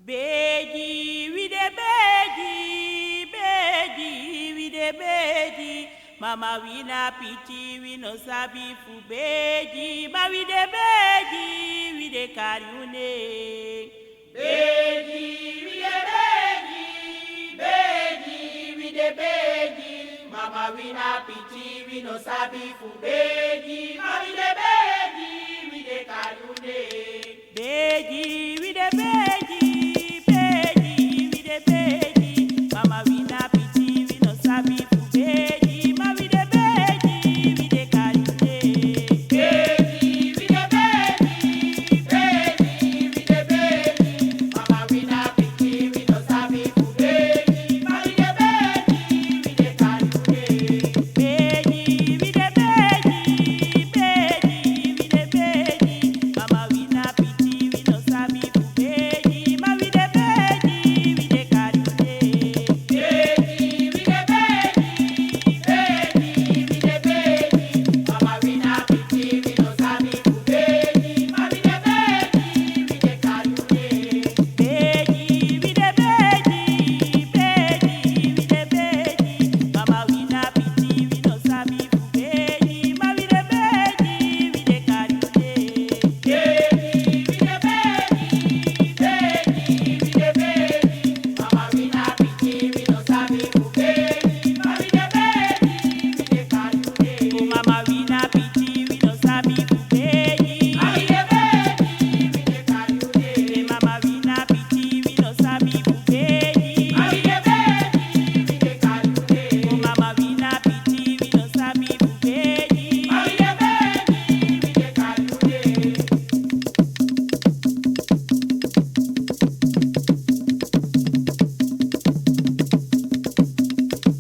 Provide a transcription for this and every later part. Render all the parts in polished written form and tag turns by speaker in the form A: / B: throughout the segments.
A: Beji, we de beji, beji, we de beji. Mama we na pity, we no sabi fu beji. Ma we de beji, we de carry
B: Beji, we de beji, beji, we de beji. Mama we na pity, we no sabi fu beji. Ma we de beji, we de carry
A: Beji, we de beji. Mama we na pity, we no sabi fu beji. Ma we de beji, we de carry
B: Beji, we de beji, beji, we de beji. Mama we na pity, we no sabi fu beji. Ma we de beji, we de carry
A: Beji, we de beji, beji, we de beji. Mama we na pity, we no sabi fu beji. Ma we de beji, we de carry
B: Beji, we de beji, beji, we de beji. Mama we na pity, we no sabi fu beji. Ma we de beji, we de carry
A: Beji, we de beji, beji, we de beji. Mama we na pity, we no sabi fu beji. Ma we de beji, we de carry
B: Beji, we de beji, beji, we de beji. Mama we na pity, we no sabi fu beji. Ma we de beji, we de carry
A: Oh mama we na pity, we no sabi fu beji.
B: Ma we de beji, we de carry
A: Mama we na pity, we no sabi fu beji.
B: Ma we de beji, we de carry
A: Oh mama we na pity, we no sabi fu beji.
B: Ma we de beji, we de carry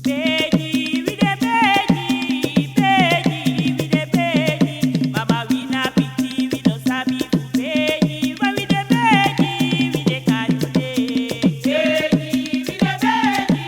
A: Beji, we de beji, beji, we de beji. Mama we na pity, we no sabi fu beji. Ma we de beji, we de carry
B: Beji, we de beji,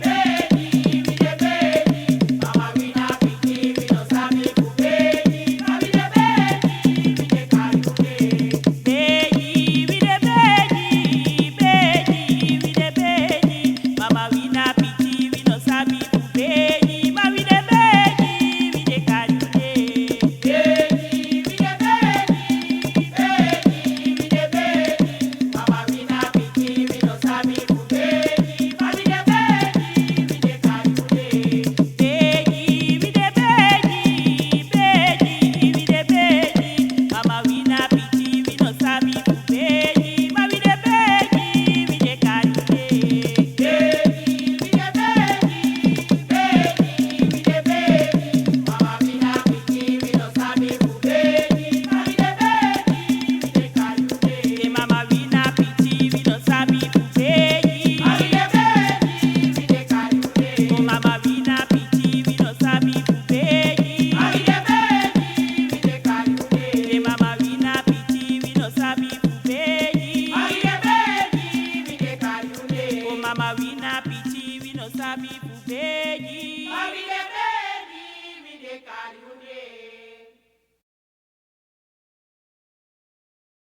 B: beji, we de beji. Mama we na pity, we no sabi fu beji. Ma we de beji, we de carry
A: Beji, we de beji, beji, we de beji. Mama we na pity, we no sabi fu beji. Ma we de beji, we de carry
B: Beji, we de beji, beji, we de beji. Mama we na pity, we no sabi fu beji. Ma we de beji, we de carry
A: Beji, we de beji, beji, we de beji. Mama we na pity, we no sabi fu beji. Ma we de beji, we de carry
B: Beji, we de beji, beji, we de beji. Mama we na pity, we no sabi fu beji. Ma we de beji, we de carry
A: Mama we na pity, we no sabi fu beji.
B: Ma we de beji, we de carry
A: Oh mama we na pity, we no sabi fu beji.
B: Ma we de beji, we de carry
A: Mama we na pity, we no sabi fu beji.
B: Ma we de beji, we de carry
A: Oh mama we na pity, we no sabi fu beji.
B: Ma we de beji, we de carry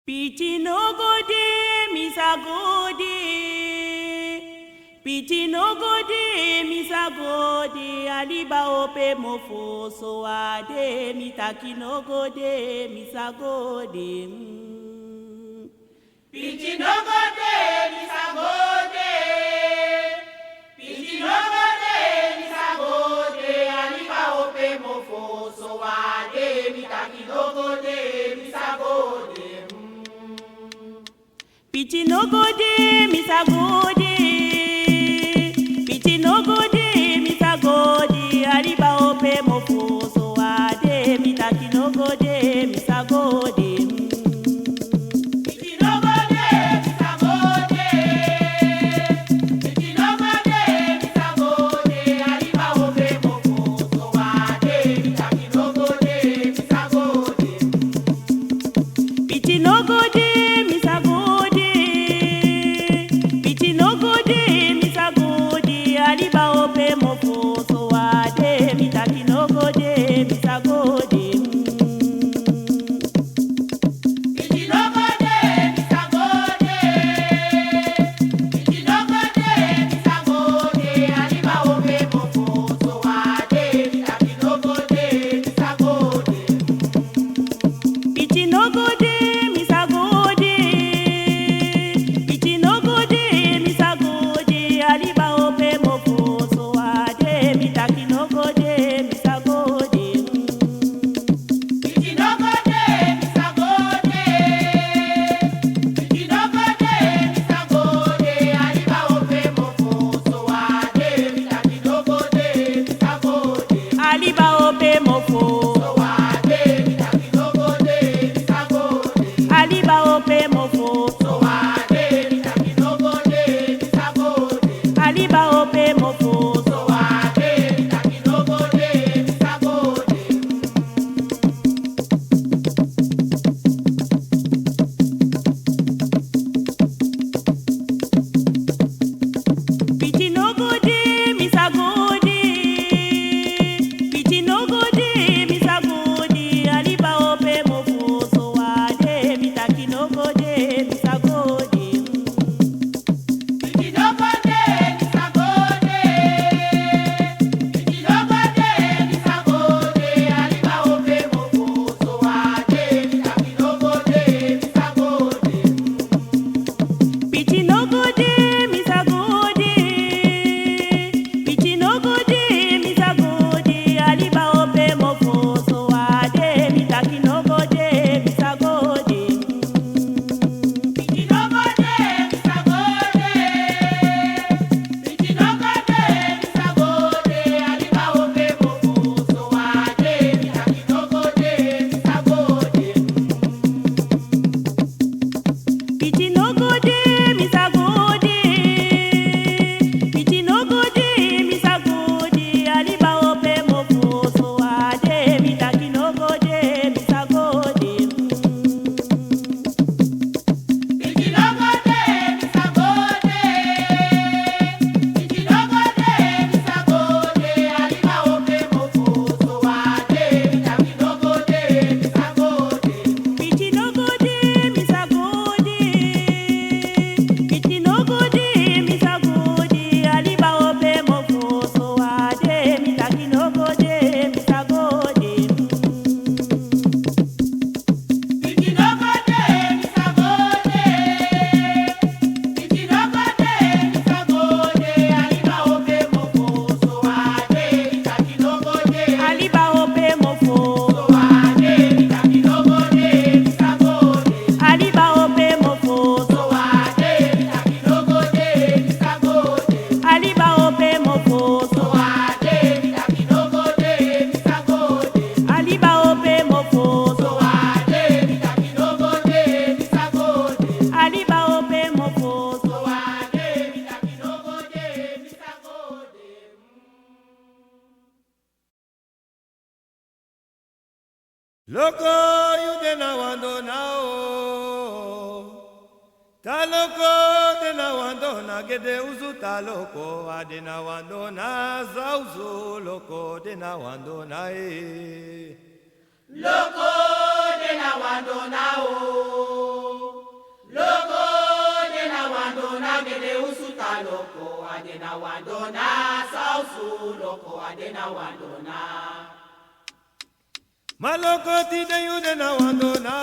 A: Pity no go dey, Misa go dey. Pity no go dey, Misa go dey. Aliba ope mofo so ade. Mitaki no go dey, Misa go dey.
B: Pity no go dey, Misa go dey. Pity no go dey, Misa go dey. Aliba ope mofo so wade. Mitaki no go dey, Misa go dey.
A: Pity no go dey, Misa go dey. Pity no go dey, Misa go dey. Aliba ope mofo so ade. Mitaki no go dey, Misa go dey.
B: Pity no go dey, Misa go dey. Pity no go dey, Misa go dey. Aliba ope mofo so wade. Mitaki no go dey, Misa go dey.
A: Pity no go dey, Misa go dey. Pity no go dey, Misa go dey. Aliba
C: Loco, you dena abandona, ta loco, dena abandona, que de uso ta loco, adena abandona, zauzo, loco, dena abandona,
B: Loco de la abandona Loco de la abandona que de usuta loco adena abandona sausu loco adena abandona
C: Maloko ti de you dena abandona,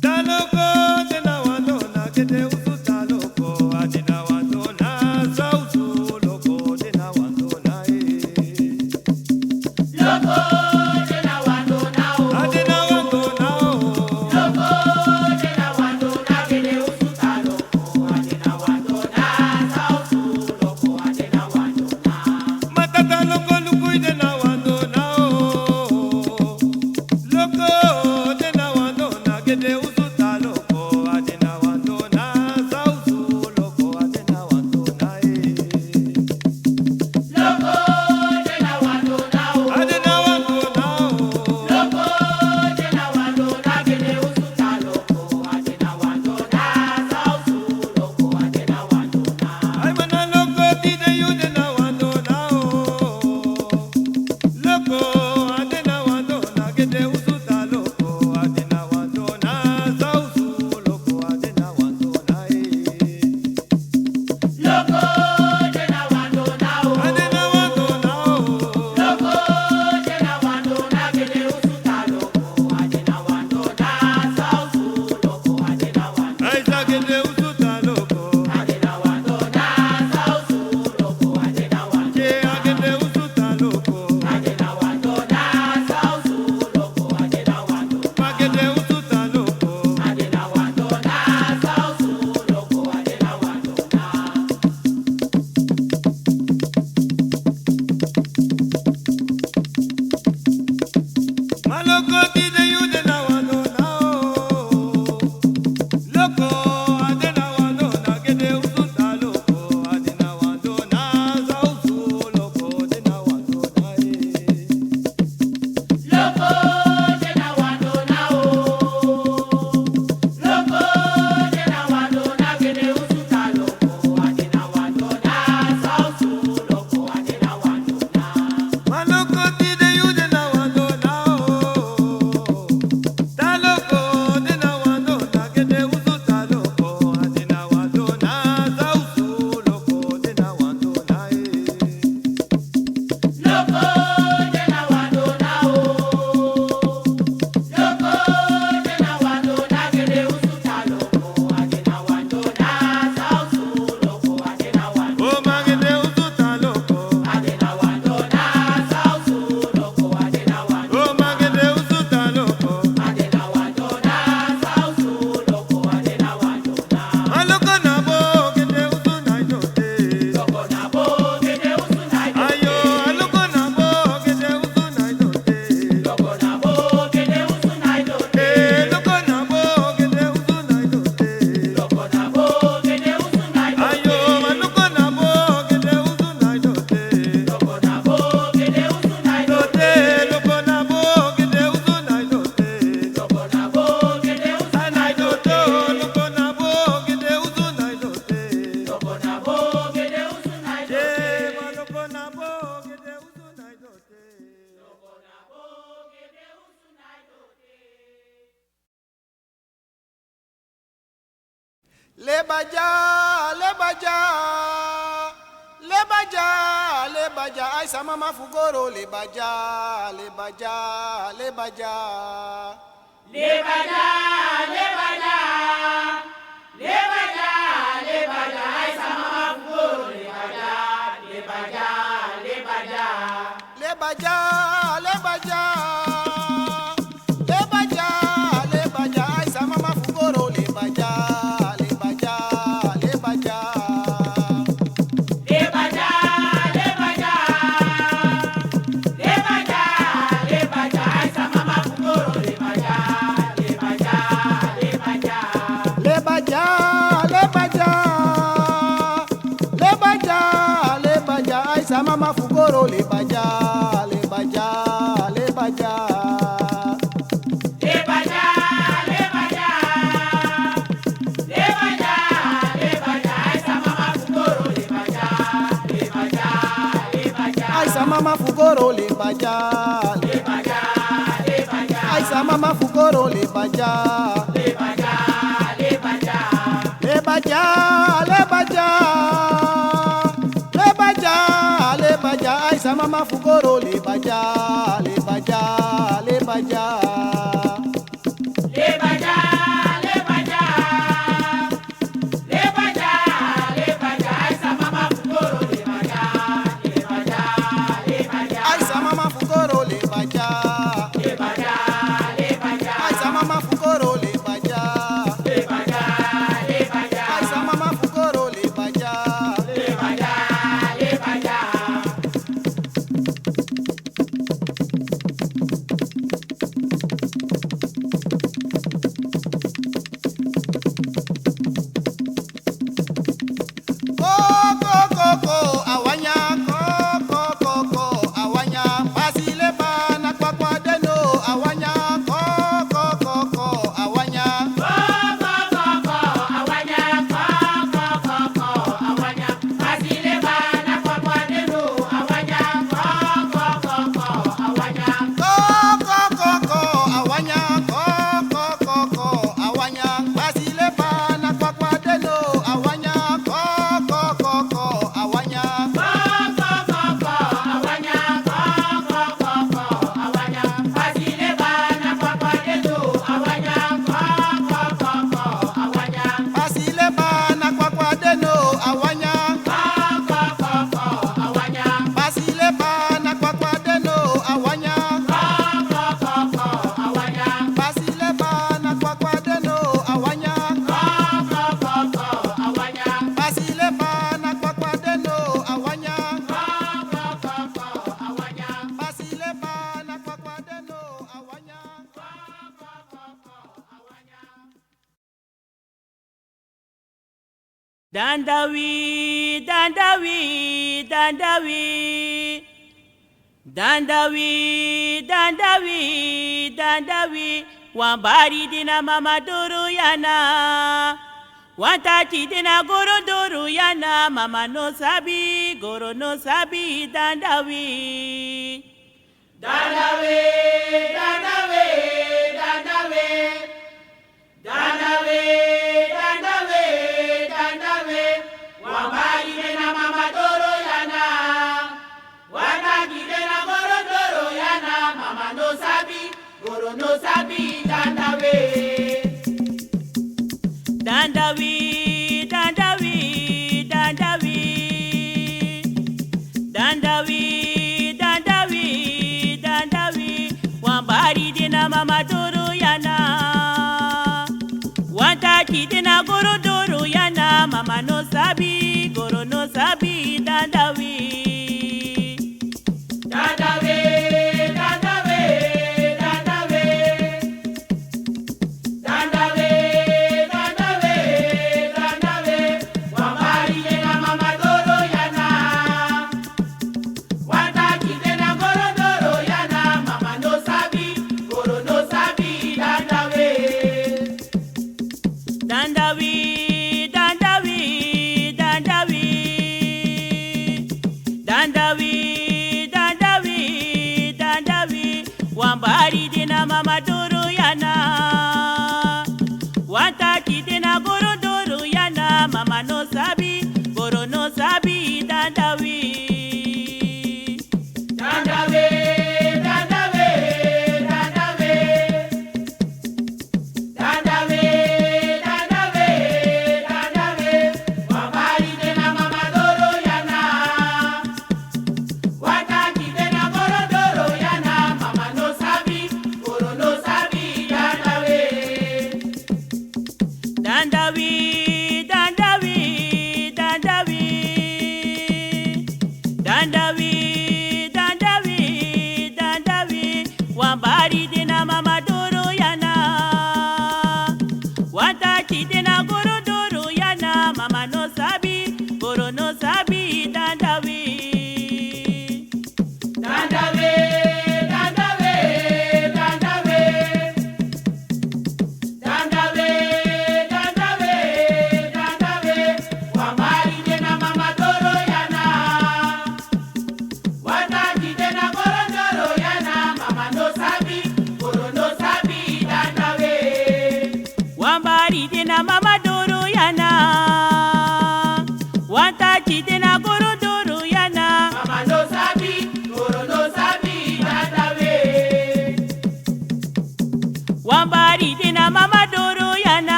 C: ta loco, dena abandona, que de uso ta loco, adena abandona, zauzo, loco, dena abandona,
B: Loco
D: Lebaja, ay sama mafugoro lebaja, lebaja, lebaja.
B: Lebaja, lebaja, lebaja, lebaja, ay sama mafugoro lebaja, lebaja, lebaja.
D: Lebaja, lebaja, lebaja, lebaja, ay sama mafugoro lebaja, lebaja, lebaja. Sama mafugoro lebaja, lebaja, lebaja. mama fugoro le baja. Aisa mama fugoro le baja. Le baja. Aisa mama fugoro le baja. Aisa mama fugoro le baja. Aisa mama fugoro le baja. Aisa mama fugoro le baja.
A: Dandawi, dandawi, dandawi. Dandawi, dandawi, dandawi. Wambari dina mama duru yana. Wantati dina goro duru yana. Mama no sabi, goro no sabi, dandawi.
B: Dandawi, dandawi, dandawi. Dandawi, dandawi, dandawi. Wambari dina mama duru yana. Wantati dina goro duru yana. Mama no sabi, goro no sabi, dandawi.
A: Dandawi, dandawi, dandawi. Dandawi, dandawi, dandawi. Wambari dina mama duru yana. Wantati dina goro duru yana. Mama no sabi, goro no sabi, dandawi.
B: Dandawi, dandawi, dandawi. Dandawi, dandawi, dandawi. Wambari dina mama duru yana. Wantati dina goro duru yana. Mama no sabi, goro no sabi, dandawi.
A: Dandawi,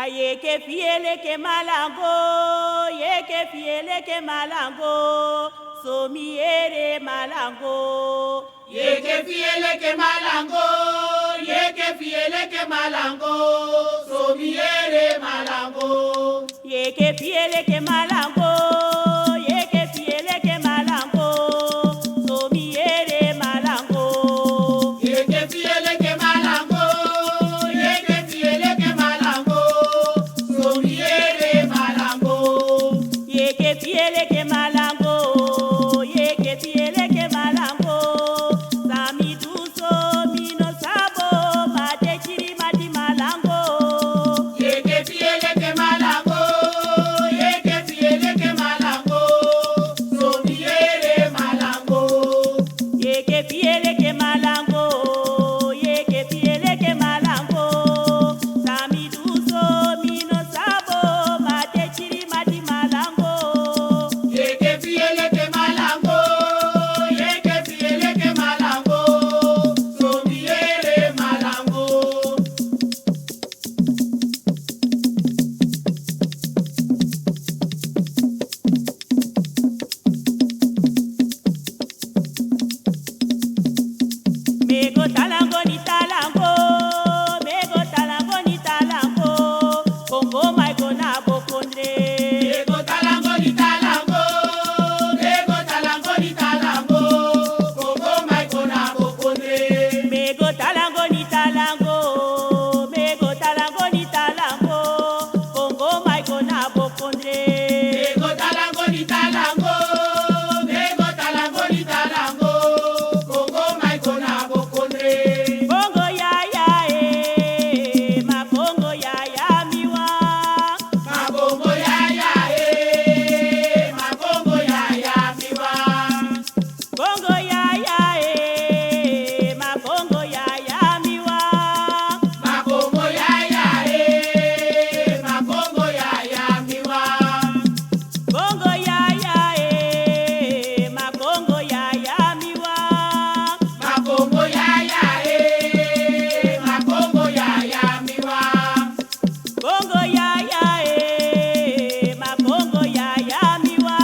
A: Ayeke fiele ke malango, yeke fiele ke malango, somiere malango.
B: Yeke fiele ke malango, yeke fiele ke malango, somiere malango.
A: Yeke fiele ke malango, yeke fiele ke malango, somiere malango.
B: Yeke fiele ke malango, yeke fiele ke malango, somiere malango.
A: Yeke fiele ke malango, yeke fiele ke malango, sami duso mino sabo mate chiri mati malango.
B: Yeke fiele ke malango, yeke fiele ke malango, somiere malango.
A: Yeke fiele ke malango, yeke fiele ke malango, sami duso mino sabo mate chiri mati malango.
B: Yeke fiele ke malango, yeke fiele ke malango, somiere malango.
A: Mego talango ni talango, mego talango ni talango, Congo maiko na bokondre.
B: Ego talango ni talango, ego talango ni talango, Congo maiko na bokondre.
A: Mego talango ni talango, mego talango ni talango, Congo maiko na bokondre.
B: Ego talango ni talango, ego talango ni talango, Congo maiko na bokondre.
A: Congo ya ya ma Congo ya miwa.
B: Makongo ya makongo ya miwa.
A: Congo ya ma Congo ya miwa.
B: Makongo ya makongo ya miwa.
A: Congo ya ma Congo ya miwa.
B: Makongo ya makongo ya miwa.
A: Congo ya ma Congo ya miwa.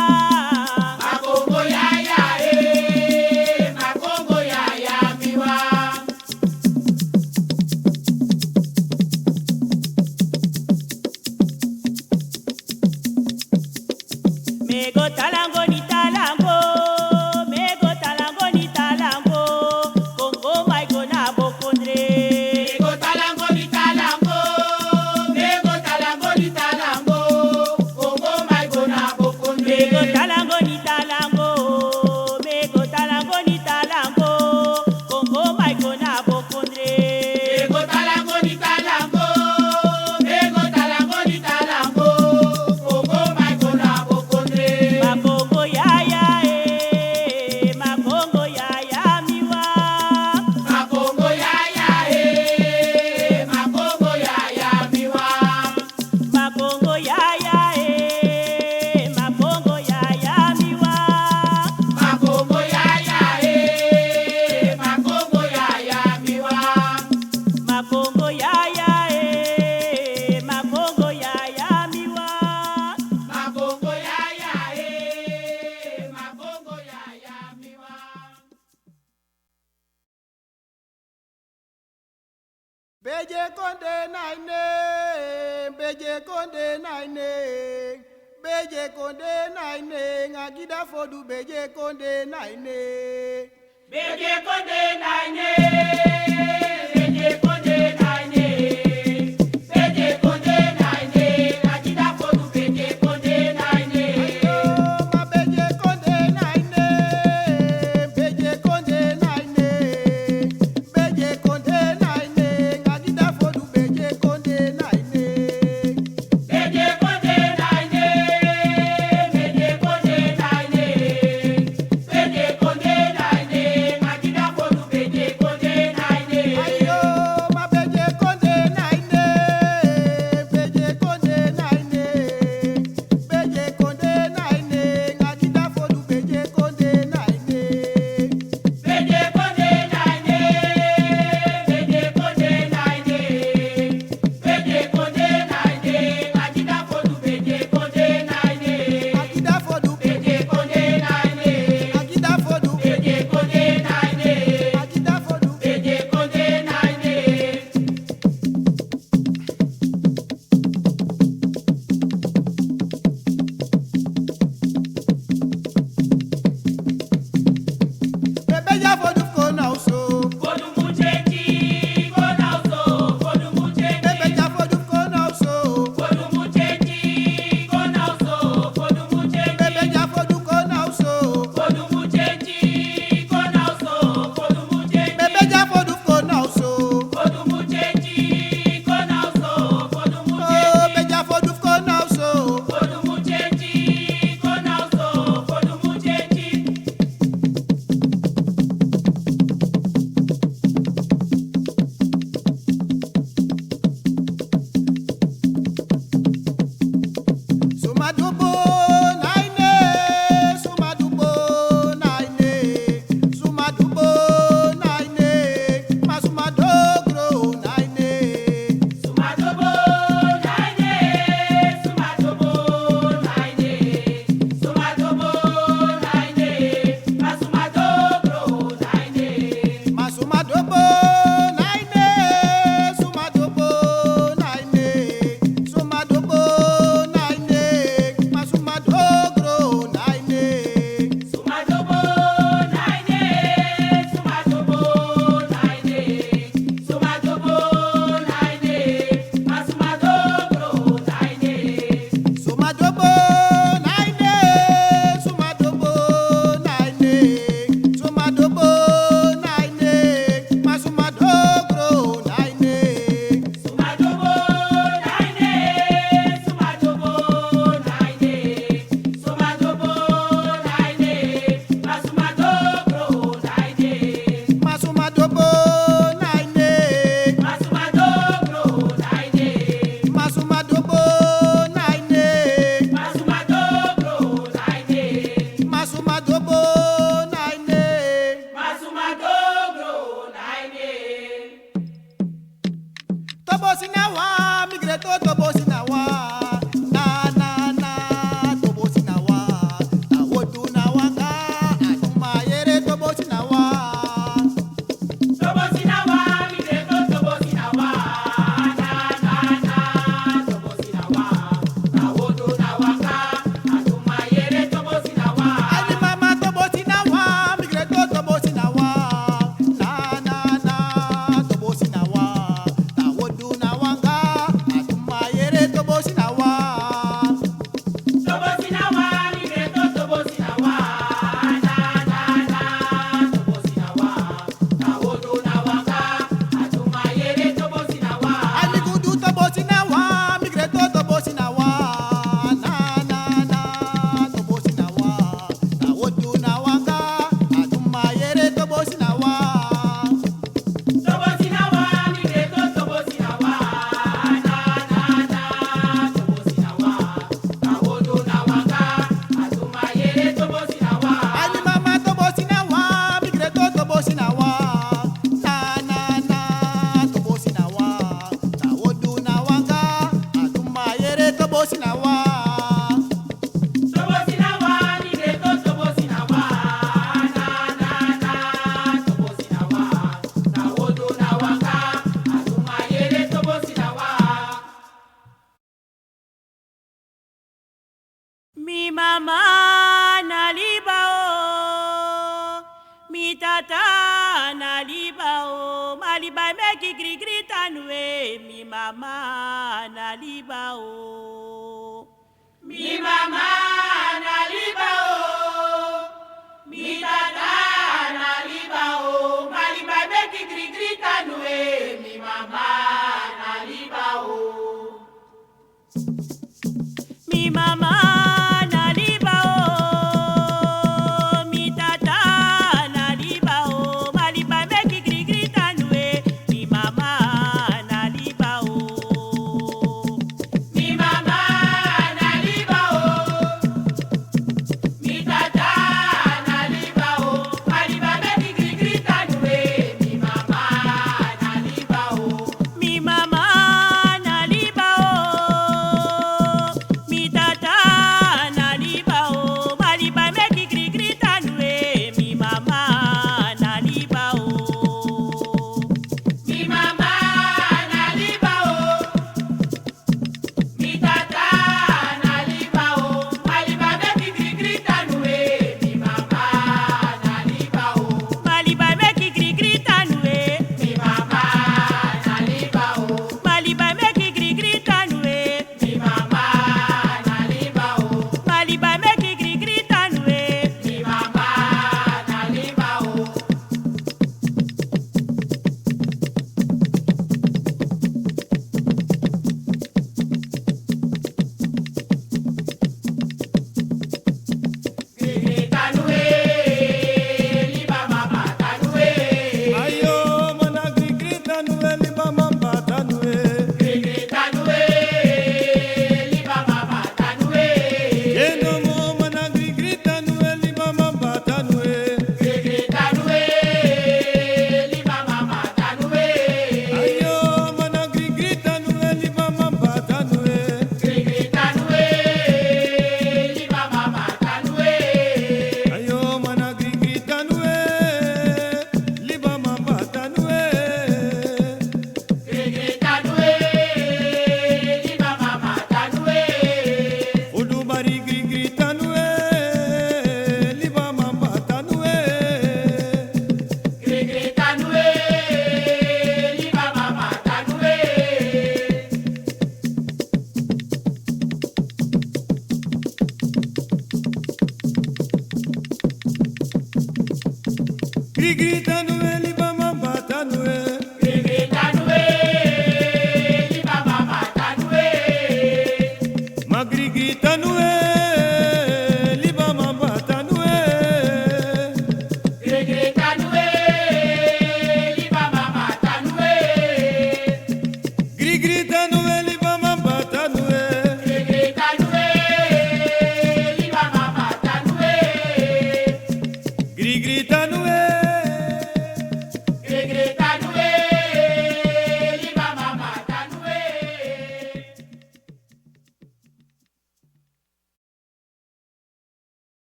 B: Makongo ya makongo ya miwa.
A: Mego talango ni talango, mego talango ni talango, Congo maiko na bokondre.
B: Ego talango ni talango, ego talango ni talango, Congo maiko na bokondre.
A: Mego talango ni talango, mego talango ni talango, Congo maiko na bokondre.
B: Ego talango ni talango, ego talango ni talango, Congo maiko na bokondre.
A: Makongo ya makongo ya miwa.
B: Makongo ya makongo ya miwa.
A: Makongo ya makongo ya miwa.
B: Makongo ya makongo ya miwa.
A: Makongo ya makongo ya miwa.
B: Makongo ya makongo ya miwa.
D: Beje konde naine, beje konde naine, beje konde naine, ngagida fodu beje konde naine.
B: Beje konde naine, beje konde naine, beje konde naine, akida fodu beje konde naine.
D: Ma beje konde naine, beje konde naine, beje konde naine, ngagida fodu beje konde naine.
B: Beje konde naine, beje konde naine, beje konde naine, akida fodu beje konde naine.
A: tata na liba o maliba meki gri gri tanwe mi mama na liba o
B: mi mama na liba o mi tata na liba o maliba meki gri gri tanwe mi mama na liba o
A: mi mama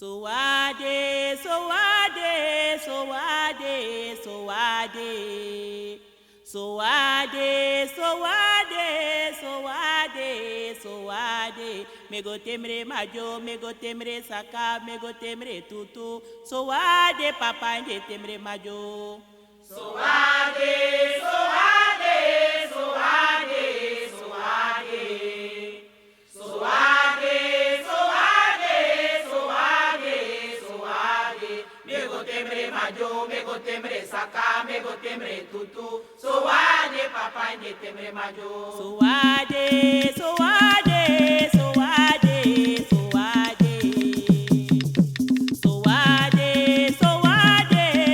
A: Sowade, sowade, sowade, sowade, sowade, sowade, sowade, sowade. Me go temre majo, me go temre saka, me go temre tutu. Sowade, papa nde temre majo.
B: Sowade, sowade, sowade, sowade, sowade, sowade, sowade, sowade. Me go temre majo, me go temre saka, me go temre tutu. Sowade, papa nde temre majo.
A: Sowade, sowade, sowade, sowade, sowade, sowade,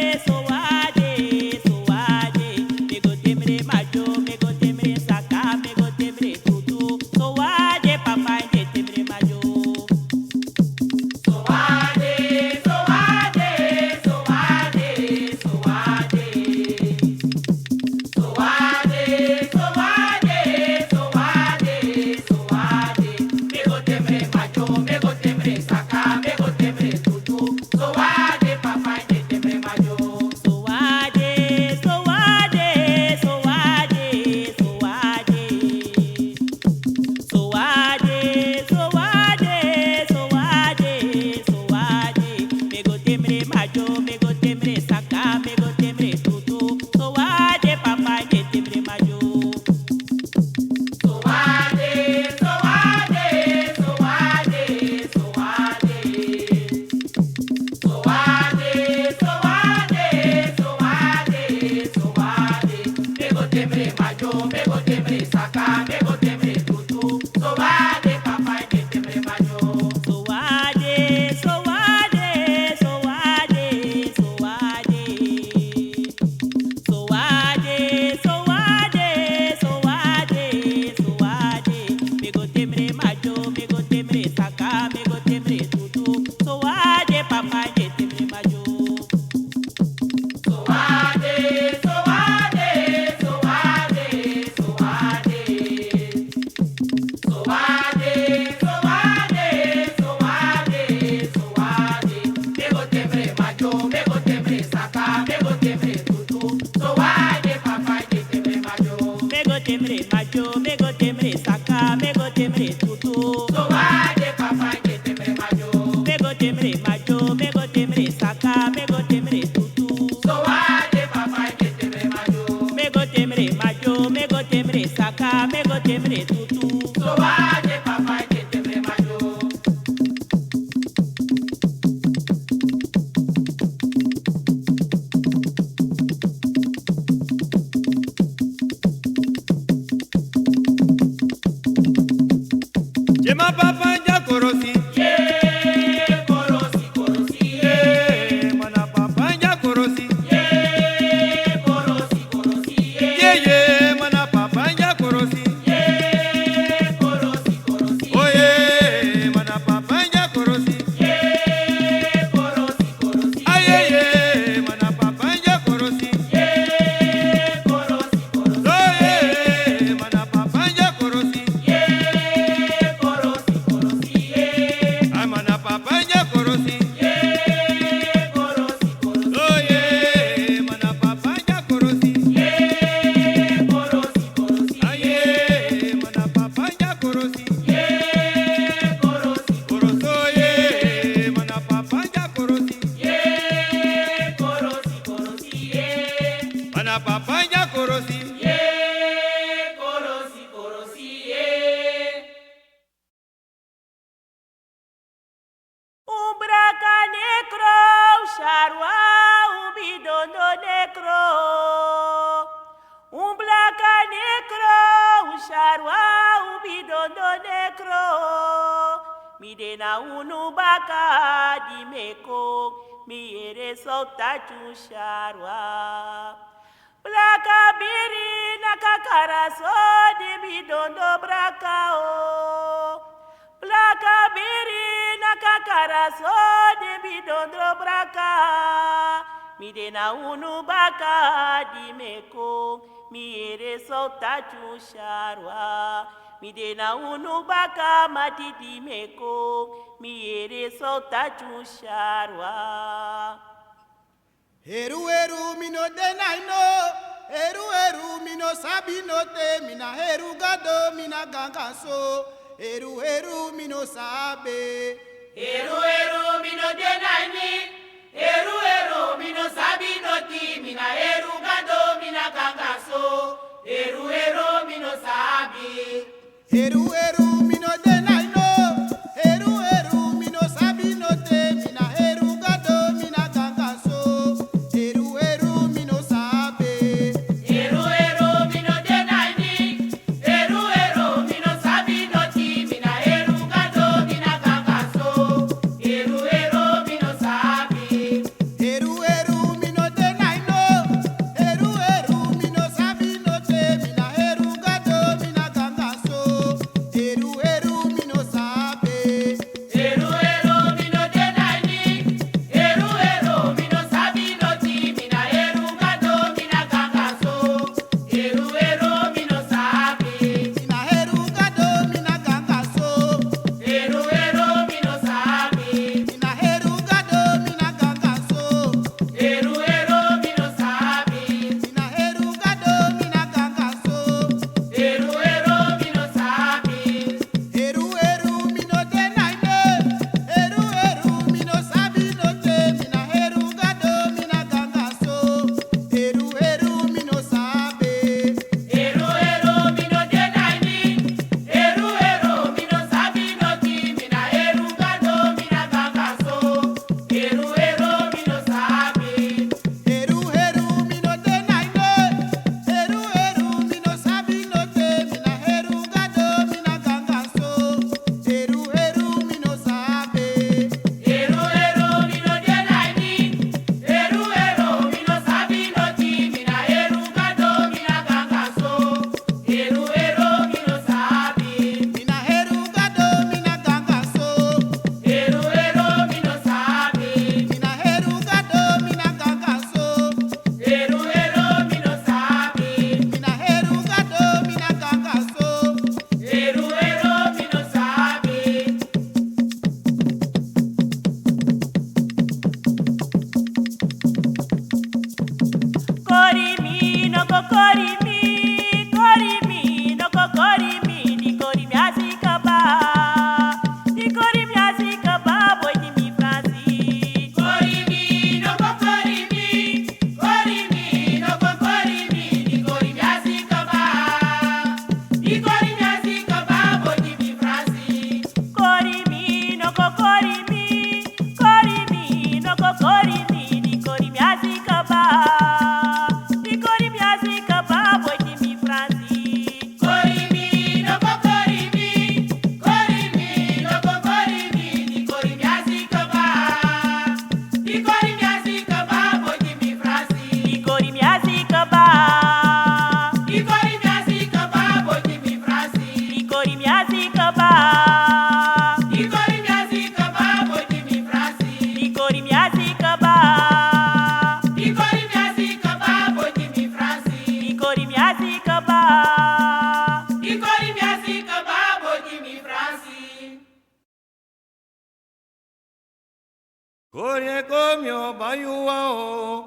A: sowade, sowade. Me go temre majo, me go temre saka, me go temre tutu. Sowade, papa nde temre majo.
B: Sowade, sowade, sowade, sowade, sowade, sowade, sowade, sowade. Me go temre majo, me go temre saka, me go temre tutu. Sowade, papa nde temre majo.
A: Sowade, sowade, sowade, sowade, sowade, sowade, sowade, sowade. Me go temre majo, me go midena unu baka dimeko miere sota chusharwa plaka biri nakakaraso de bidondo brakao plaka biri nakakaraso de bidondo braka midena unu baka dimeko miere sota chusharwa midena unu baka matidi meko miere sota chusharwa
D: Heru heru mino denaino, heru mino sabino te, mina heru gado mina gangaso, heru mino sabe.
B: Eru mino denaini, eru mino sabino ti, mina eru gado mina gangaso, eru mino sabi.
D: Heru mino denaino, heru mino sabino te, mina heru gado mina gangaso, heru mino sabe.
B: Eru mino denaini, eru mino sabino ti, mina eru gado mina gangaso, eru mino sabi.
D: Heru mino denaino, heru mino sabino te, mina heru gado mina gangaso, heru mino sabe.
B: Eru mino denaini, eru mino sabino ti, mina eru gado mina gangaso, eru mino sabi.
D: Mina heru gado mina gangaso,
B: Eru mino sabi.
D: mina heru gado mina gangaso,
B: Eru mino sabi.
D: mina heru gado mina gangaso,
B: Eru mino sabi.
D: heru mino denaino, heru mino sabino te, mina heru gado mina gangaso, heru mino sabe.
B: Eru mino denaini, eru mino sabino ti, mina eru gado mina gangaso, eru mino sabi.
D: Heru mino denaino, heru mino sabino te, mina heru gado mina gangaso, heru mino sabe.
B: Eru mino denaini, eru mino sabino ti, mina eru gado mina gangaso, eru mino sabi.
D: Mina heru gado mina gangaso,
B: Eru mino sabi.
D: mina heru gado mina gangaso,
B: Eru mino sabi.
D: mina heru gado mina gangaso.
B: Eru mino sabi.
A: korimi no korimi korimi no korimi di korimi asikaba di korimi asikaba boy di mi fransi
B: Korimi no korimi, korimi no korimi, di korimi asikaba, di korimi asikaba, boy di mi frasi.
A: korimi no korimi korimi no korimi di korimi asikaba di korimi asikaba boy di mi fransi
B: Korimi no korimi, korimi no korimi, di korimi asikaba, di korimi asikaba, boy di mi frasi.
A: di korimi asikaba
B: Di korimi asikaba, boy di mi frasi.
A: di korimi asikaba
B: Di korimi asikaba, boy di mi frasi.
A: di korimi asikaba
B: Di korimi asikaba, boy di mi frasi.
A: di korimi asikaba
B: Di korimi asikaba, boy di mi frasi.
C: Koye komyo bayuwa o,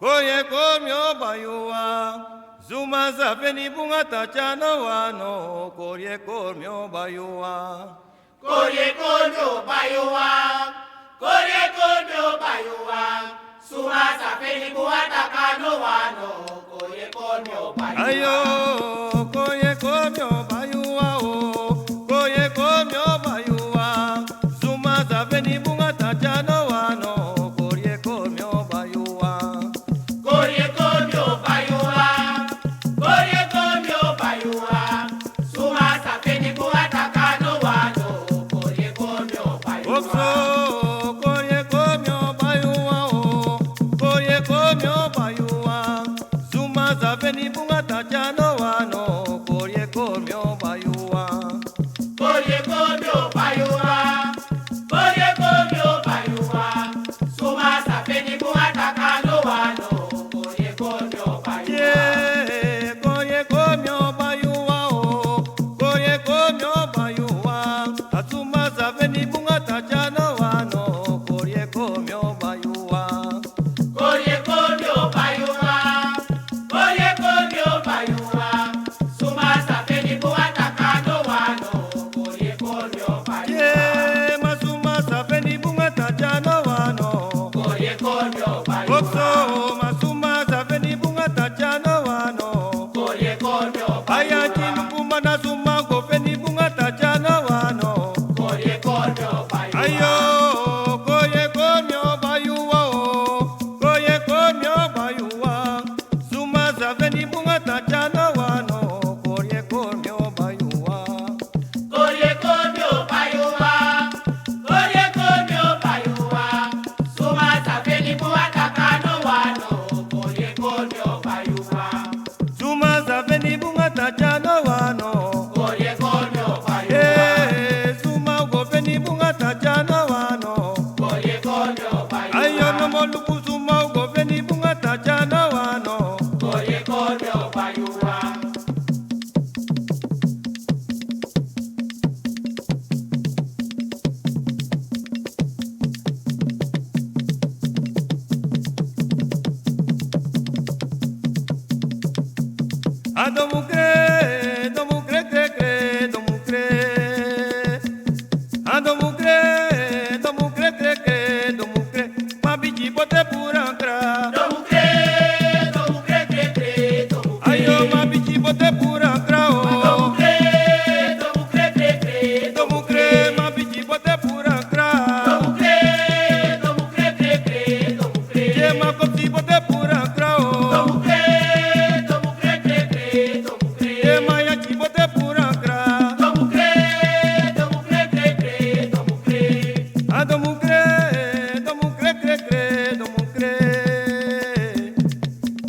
C: koye komyo bayuwa. Zuma zafeni bunga tachano wano, koye komyo bayuwa.
B: Korye konyo bayuwa, korye konyo bayuwa. Suma safeni buhata kano wano, korye konyo bayuwa.
C: Ayo, koye komyo bayuwa o, koye komyo bayuwa. Zuma zafeni bunga tachano wano, koye komyo bayuwa.
B: Korye konyo bayuwa, korye konyo bayuwa. Suma safeni buhata kano wano, korye konyo
C: Oso masuma zaveni bunga tachano wano. Aya chinupuma na suma gofeni bunga tachano wano. Ayo koye komyo bayuwa o. Koye komyo bayuwa. Suma zaveni bunga tachano wano. Koye komyo bayuwa. Suma zaveni bunga tachano wano. Suma gofeni bunga tachano wano. Ayo no moluku suma gofeni bunga tachano wano. Adomukre, domukre, kre, kre, domukre. Adomukre, domukre, kre, kre, domukre. Mabiji bote purankra. Ayo mabiji bote purankra o. Domukre, mabiji bote purankra. Jema kopsi bote purankra o. Jema yachi bote purankra. Adomukre, domukre, kre, kre, domukre.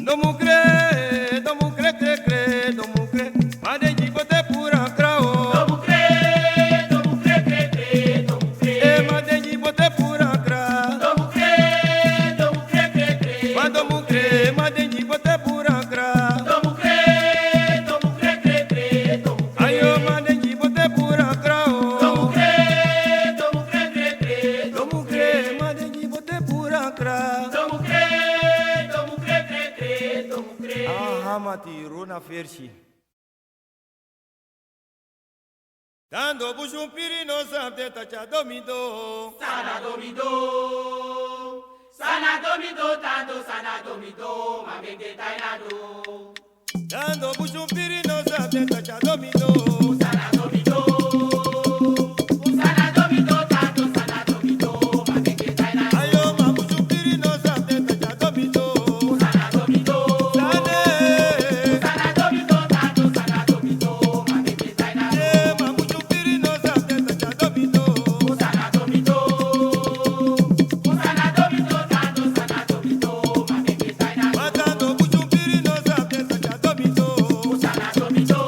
C: Domukre, domukre, kre, kre, domukre. Madeji bote purankra o. Madeji bote purankra. Madomukre, madeji bote purankra. Ayo madeji bote purankra o. Domukre, madeji bote purankra. Mati runa fershi. Dando bushumpiri no sabde tacha domido.
B: Sana domido, tanto sana domido, mamede tainado.
C: Dando bushumpiri no sabde tacha domido.
B: Sana domido, tanto sana domido, mamede tainado.
C: Ayo ma bushumpiri no sabde tacha domido.
B: Sana domido, tanto sana domido, mamede tainado.
C: Ma bushumpiri no sabde tacha domido.
B: Sana domido, tanto sana domido, mamede tainado.
C: Matando bushumpiri no sabde tacha domido.
B: Sana domido,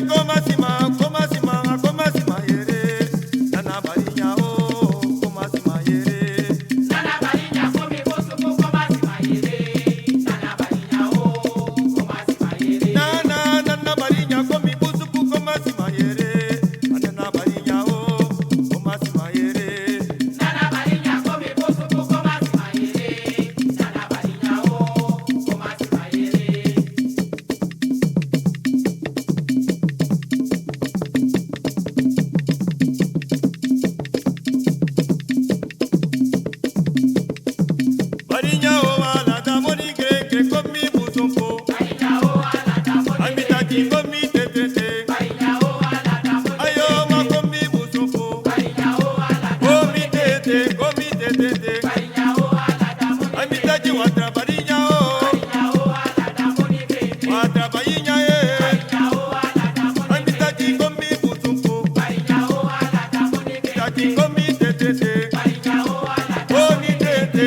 C: Amibitaji koma sima yere. Nana barinya o koma sima yere.
B: Nana barinya komi bosuku koma sima yere. Nana barinya o koma sima yere.
C: Nana barinya komi busuku koma sima yere. Nana barinya o koma sima yere.
B: Nana barinya komi bosuku koma sima yere. Nana barinya o koma sima yere.
C: Barinya o ala da moni kre komi busumpo.
B: Barinya o ala da moni
C: Amibitaji komi tete.
B: Barinya o ala da moni
C: Ayo ma komi busumpo.
B: Barinya o ala da
C: Komi tete.
B: Barinya o ala da moni
C: Amibitaji watra barinya o.
B: Barinya o ala da moni
C: Watra barinya e.
B: Barinya o ala da moni
C: Amibitaji komi busumpo.
B: Barinya o ala da moni
C: Amibitaji komi tete.
B: Barinya o ala da
C: Komi tete.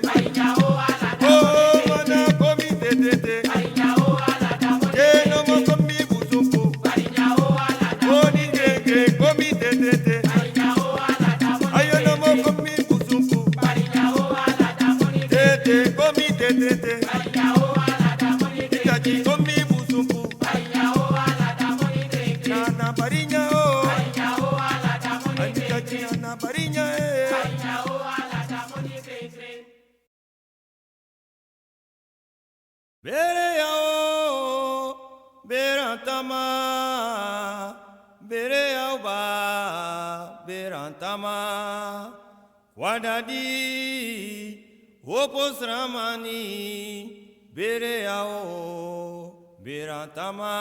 B: Barinya o ala da
C: Oh, mana komi tete.
B: Barinya o ala da moni
C: Keno mo komi busumpo.
B: Barinya o ala da
C: Koni kre komi tete.
B: Barinya o ala da moni
C: Ayo no mo komi busumpo.
B: Barinya o ala da moni
C: Tete komi tete.
B: Barinya o ala da moni
C: Amibitaji komi busumpo.
B: Barinya o ala da moni
C: Nana barinya o.
B: Barinya o ala da moni
C: Amibitaji nana barinya e.
B: Barinya o ala da moni
C: Bere yao, berantama, bere yao ba, berantama, wadadi, opos ramani, bere yao, berantama.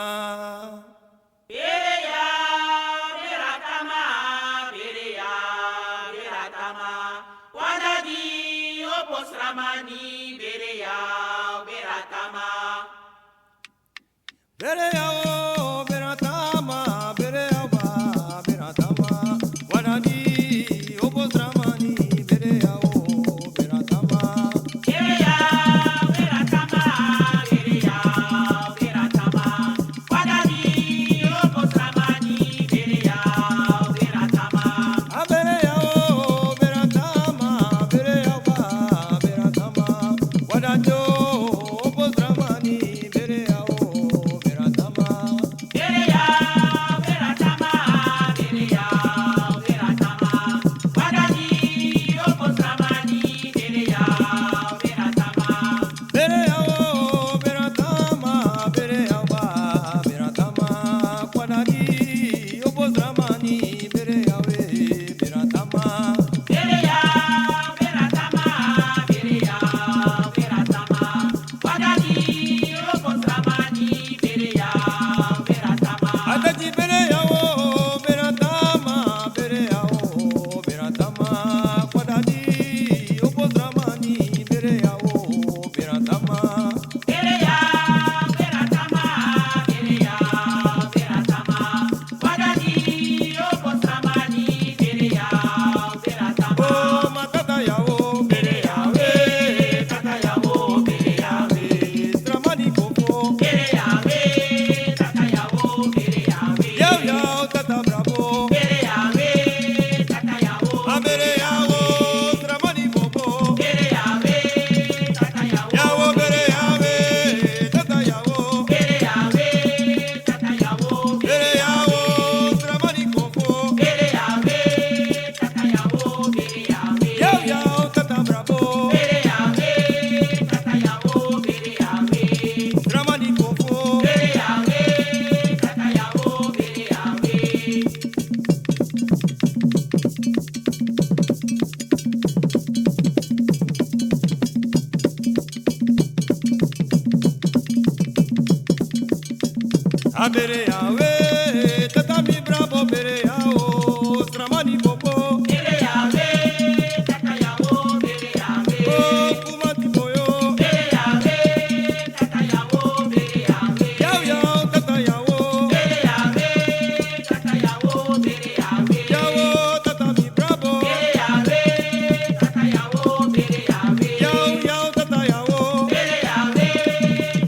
A: Bereya, beratama, bereya, beratama. Wadadi, opos ramani, bereya, beratama.
C: Bere yao, berantama, bere yao ba, berantama, wadadi, opos ramani, bere yao, berantama.
A: Bereya, beratama, bereya, beratama. Wadadi, opos ramani, bereya, beratama.
C: Abere yao, berantama, bere yao ba, berantama, wadajo, opos ramani, bere yao, berantama.
A: Bereya, beratama, bereya, beratama. Wadadi, opos ramani, bereya, beratama.
C: Bere yao, berantama, bere yao ba, berantama, wadadi, opos ramani, bere yao, berantama.
A: Bereya, beratama, bereya, beratama. Wadadi, opos ramani, bereya, beratama.
C: Adaji bere yao, berantama, bere yao, berantama, wadadi, opos ramani, bere yao, berantama.
A: Bereya, beratama, bereya, beratama. Wadadi, opos ramani, bereya, beratama.
C: Oh, makata yao, bere yao,
A: Tata yawo, bereya,
C: stramani kofo,
A: bereya, tata yawo, bereya,
C: yao yao, tata bravo,
A: bereya, tata yawo,
C: abere yao, stramani kofo,
A: bereya, tata yawo,
C: yao bere yao, tata yao,
A: bereya, tata yawo,
C: bere yao, stramani kofo,
A: bereya, tata yawo, bereya,
C: yao yao, tata bravo,
A: bereya, tata yawo, bereya,
C: stramani kofo.
A: bereya, tata yawo, bereya.
C: Abere yao, tata mi bravo, bere yao, stramani kofo,
A: Bereya, tata yawo, bereya,
C: oh, kumati boyo,
A: bereya, tata yawo, bereya,
C: yao yao, tata yao,
A: bereya, tata yawo, bereya,
C: yao, tata mi bravo,
A: bereya, tata yawo, bereya,
C: yao yao, tata yao,
A: bereya,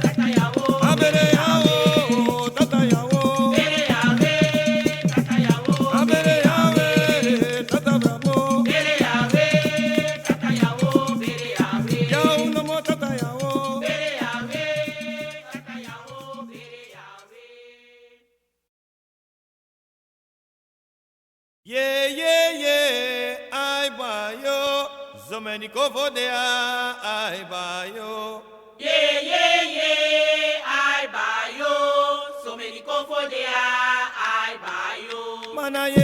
A: tata yawo,
C: abere yao, tata yao, many kofodea I buy you.
B: I buy you. So many go for there, I buy you.
C: Mana ye